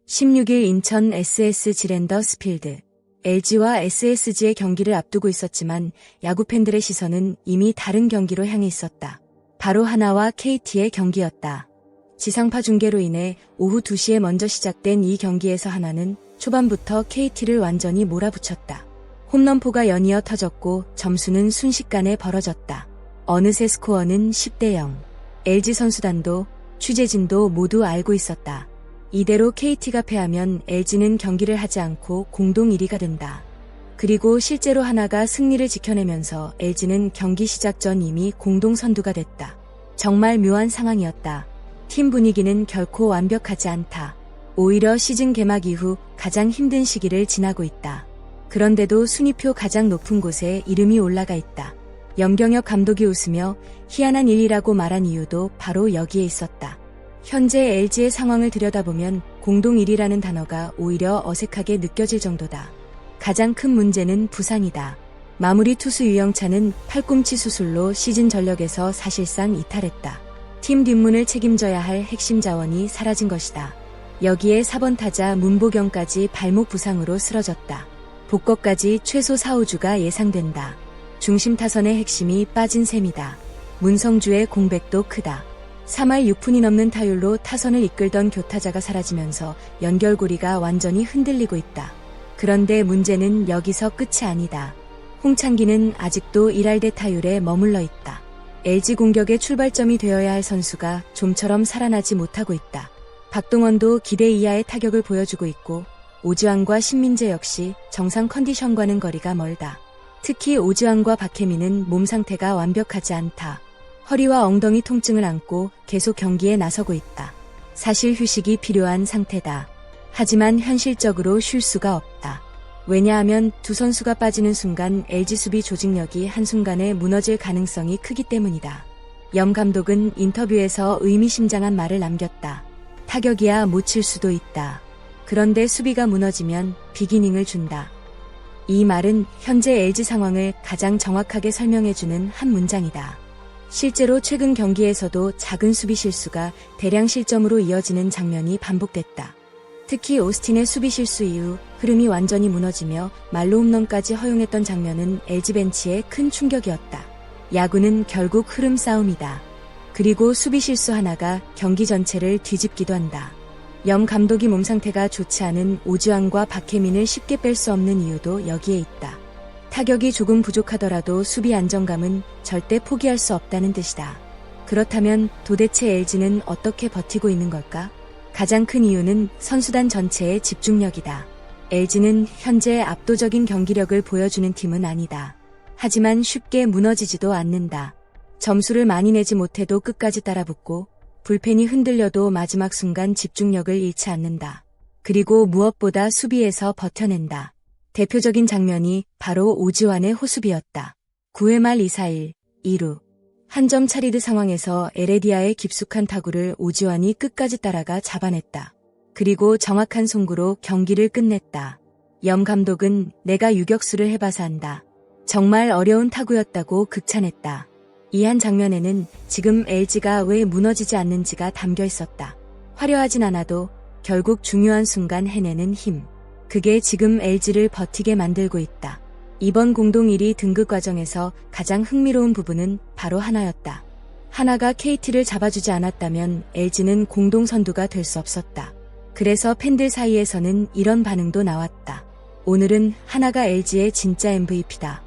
(16일) 인천 SSG 랜더스필드. LG와 SSG의 경기를 앞두고 있었지만 야구 팬들의 시선은 이미 다른 경기로 향해 있었다. 바로 하나와 KT의 경기였다. 지상파 중계로 인해 오후 2시에 먼저 시작된 이 경기에서 하나는 초반부터 KT를 완전히 몰아붙였다. 홈런포가 연이어 터졌고 점수는 순식간에 벌어졌다. 어느새 스코어는 10대0. LG 선수단도 취재진도 모두 알고 있었다. 이대로 KT가 패하면 LG는 경기를 하지 않고 공동 1위가 된다. 그리고 실제로 하나가 승리를 지켜내면서 LG는 경기 시작 전 이미 공동 선두가 됐다. 정말 묘한 상황이었다. 팀 분위기는 결코 완벽하지 않다. 오히려 시즌 개막 이후 가장 힘든 시기를 지나고 있다. 그런데도 순위표 가장 높은 곳에 이름이 올라가 있다. 염경엽 감독이 웃으며 희한한 일이라고 말한 이유도 바로 여기에 있었다. 현재 LG의 상황을 들여다보면 공동 1위라는 단어가 오히려 어색하게 느껴질 정도다. 가장 큰 문제는 부상이다. 마무리 투수 유영찬은 팔꿈치 수술로 시즌 전력에서 사실상 이탈했다. 팀 뒷문을 책임져야 할 핵심 자원이 사라진 것이다. 여기에 4번 타자 문보경까지 발목 부상으로 쓰러졌다. 복거까지 최소 4~5주가 예상된다. 중심 타선의 핵심이 빠진 셈이다. 문성주의 공백도 크다. 3할 6푼이 넘는 타율로 타선을 이끌던 교타자가 사라지면서 연결고리가 완전히 흔들리고 있다. 그런데 문제는 여기서 끝이 아니다. 홍창기는 아직도 1할대 타율에 머물러 있다. LG 공격의 출발점이 되어야 할 선수가 좀처럼 살아나지 못하고 있다. 박동원도 기대 이하의 타격을 보여주고 있고 오지환과 신민재 역시 정상 컨디션과는 거리가 멀다. 특히 오지환과 박혜민은 몸 상태가 완벽하지 않다. 허리와 엉덩이 통증을 안고 계속 경기에 나서고 있다. 사실 휴식이 필요한 상태다. 하지만 현실적으로 쉴 수가 없다. 왜냐하면 두 선수가 빠지는 순간 LG 수비 조직력이 한순간에 무너질 가능성이 크기 때문이다. 염 감독은 인터뷰에서 의미심장한 말을 남겼다. 타격이야 못 칠 수도 있다. 그런데 수비가 무너지면 비기닝을 준다. 이 말은 현재 LG 상황을 가장 정확하게 설명해주는 한 문장이다. 실제로 최근 경기에서도 작은 수비 실수가 대량 실점으로 이어지는 장면이 반복됐다. 특히 오스틴의 수비 실수 이후 흐름이 완전히 무너지며 말로 홈런까지 허용했던 장면은 LG 벤치에 큰 충격이었다. 야구는 결국 흐름 싸움이다. 그리고 수비 실수 하나가 경기 전체를 뒤집기도 한다. 염 감독이 몸 상태가 좋지 않은 오지환과 박혜민을 쉽게 뺄 수 없는 이유도 여기에 있다. 타격이 조금 부족하더라도 수비 안정감은 절대 포기할 수 없다는 뜻이다. 그렇다면 도대체 LG는 어떻게 버티고 있는 걸까? 가장 큰 이유는 선수단 전체의 집중력이다. LG는 현재 압도적인 경기력을 보여주는 팀은 아니다. 하지만 쉽게 무너지지도 않는다. 점수를 많이 내지 못해도 끝까지 따라붙고 불펜이 흔들려도 마지막 순간 집중력을 잃지 않는다. 그리고 무엇보다 수비에서 버텨낸다. 대표적인 장면이 바로 오지환의 호수비였다. 9회 말 2-4-1, 2루. 한 점 차리드 상황에서 에레디아의 깊숙한 타구를 오지환이 끝까지 따라가 잡아냈다. 그리고 정확한 송구로 경기를 끝냈다. 염 감독은 내가 유격수를 해봐서 안다. 정말 어려운 타구였다고 극찬했다. 이 한 장면에는 지금 LG가 왜 무너지지 않는지가 담겨 있었다. 화려하진 않아도 결국 중요한 순간 해내는 힘. 그게 지금 LG를 버티게 만들고 있다. 이번 공동 1위 등극 과정에서 가장 흥미로운 부분은 바로 하나였다. 하나가 KT를 잡아주지 않았다면 LG는 공동 선두가 될 수 없었다. 그래서 팬들 사이에서는 이런 반응도 나왔다. 오늘은 하나가 LG의 진짜 MVP다.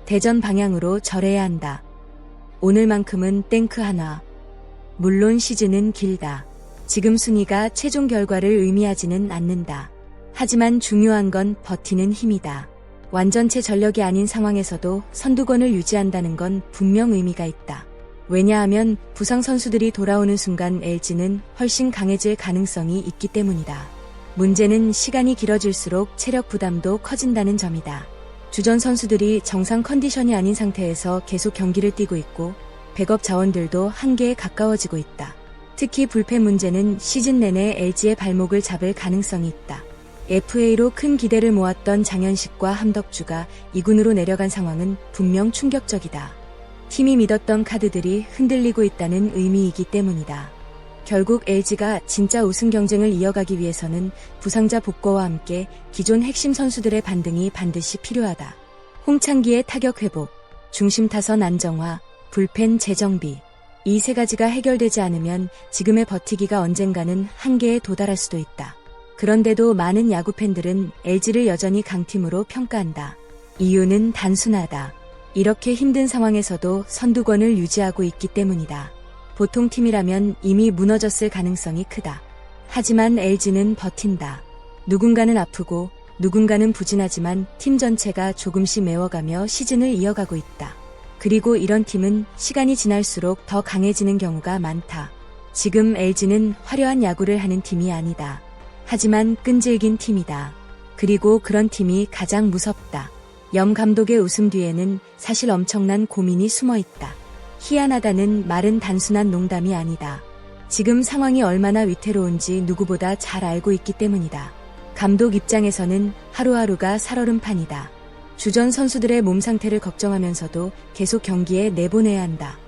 대전 방향으로 절해야 한다. 오늘만큼은 땡크 하나. 물론 시즌은 길다. 지금 순위가 최종 결과를 의미하지는 않는다. 하지만 중요한 건 버티는 힘이다. 완전체 전력이 아닌 상황에서도 선두권을 유지한다는 건 분명 의미가 있다. 왜냐하면 부상 선수들이 돌아오는 순간 LG는 훨씬 강해질 가능성이 있기 때문이다. 문제는 시간이 길어질수록 체력 부담도 커진다는 점이다. 주전 선수들이 정상 컨디션이 아닌 상태에서 계속 경기를 뛰고 있고 백업 자원들도 한계에 가까워지고 있다. 특히 불펜 문제는 시즌 내내 LG의 발목을 잡을 가능성이 있다. FA로 큰 기대를 모았던 장현식과 함덕주가 2군으로 내려간 상황은 분명 충격적이다. 팀이 믿었던 카드들이 흔들리고 있다는 의미이기 때문이다. 결국 LG가 진짜 우승 경쟁을 이어가기 위해서는 부상자 복구와 함께 기존 핵심 선수들의 반등이 반드시 필요하다. 홍창기의 타격 회복, 중심 타선 안정화, 불펜 재정비. 이 세 가지가 해결되지 않으면 지금의 버티기가 언젠가는 한계에 도달할 수도 있다. 그런데도 많은 야구 팬들은 LG를 여전히 강팀으로 평가한다. 이유는 단순하다. 이렇게 힘든 상황에서도 선두권을 유지하고 있기 때문이다. 보통 팀이라면 이미 무너졌을 가능성이 크다. 하지만 LG는 버틴다. 누군가는 아프고 누군가는 부진하지만 팀 전체가 조금씩 메워가며 시즌을 이어가고 있다. 그리고 이런 팀은 시간이 지날수록 더 강해지는 경우가 많다. 지금 LG는 화려한 야구를 하는 팀이 아니다. 하지만 끈질긴 팀이다. 그리고 그런 팀이 가장 무섭다. 염 감독의 웃음 뒤에는 사실 엄청난 고민이 숨어 있다. 희한하다는 말은 단순한 농담이 아니다. 지금 상황이 얼마나 위태로운지 누구보다 잘 알고 있기 때문이다. 감독 입장에서는 하루하루가 살얼음판이다. 주전 선수들의 몸 상태를 걱정하면서도 계속 경기에 내보내야 한다.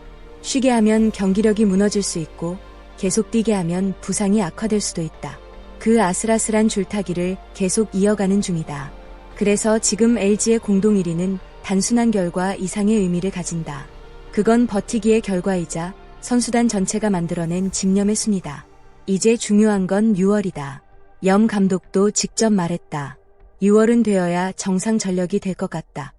쉬게 하면 경기력이 무너질 수 있고 계속 뛰게 하면 부상이 악화될 수도 있다. 그 아슬아슬한 줄타기를 계속 이어가는 중이다. 그래서 지금 LG의 공동 1위는 단순한 결과 이상의 의미를 가진다. 그건 버티기의 결과이자 선수단 전체가 만들어낸 집념의 순이다. 이제 중요한 건 6월이다. 염 감독도 직접 말했다. 6월은 되어야 정상 전력이 될 것 같다.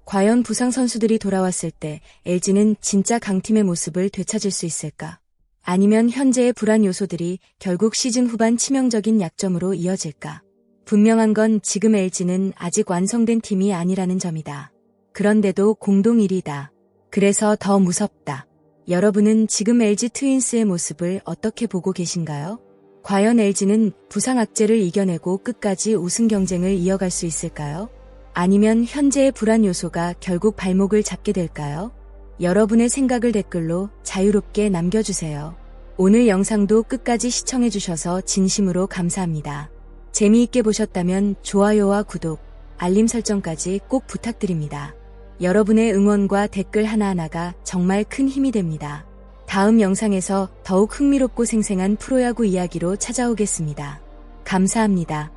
과연 부상 선수들이 돌아왔을 때 LG는 진짜 강팀의 모습을 되찾을 수 있을까? 아니면 현재의 불안 요소들이 결국 시즌 후반 치명적인 약점으로 이어질까? 분명한 건 지금 LG는 아직 완성된 팀이 아니라는 점이다. 그런데도 공동 1위다. 그래서 더 무섭다. 여러분은 지금 LG 트윈스의 모습을 어떻게 보고 계신가요? 과연 LG는 부상 악재를 이겨내고 끝까지 우승 경쟁을 이어갈 수 있을까요? 아니면 현재의 불안 요소가 결국 발목을 잡게 될까요? 여러분의 생각을 댓글로 자유롭게 남겨주세요. 오늘 영상도 끝까지 시청해주셔서 진심으로 감사합니다. 재미있게 보셨다면 좋아요와 구독, 알림 설정까지 꼭 부탁드립니다. 여러분의 응원과 댓글 하나하나가 정말 큰 힘이 됩니다. 다음 영상에서 더욱 흥미롭고 생생한 프로야구 이야기로 찾아오겠습니다. 감사합니다.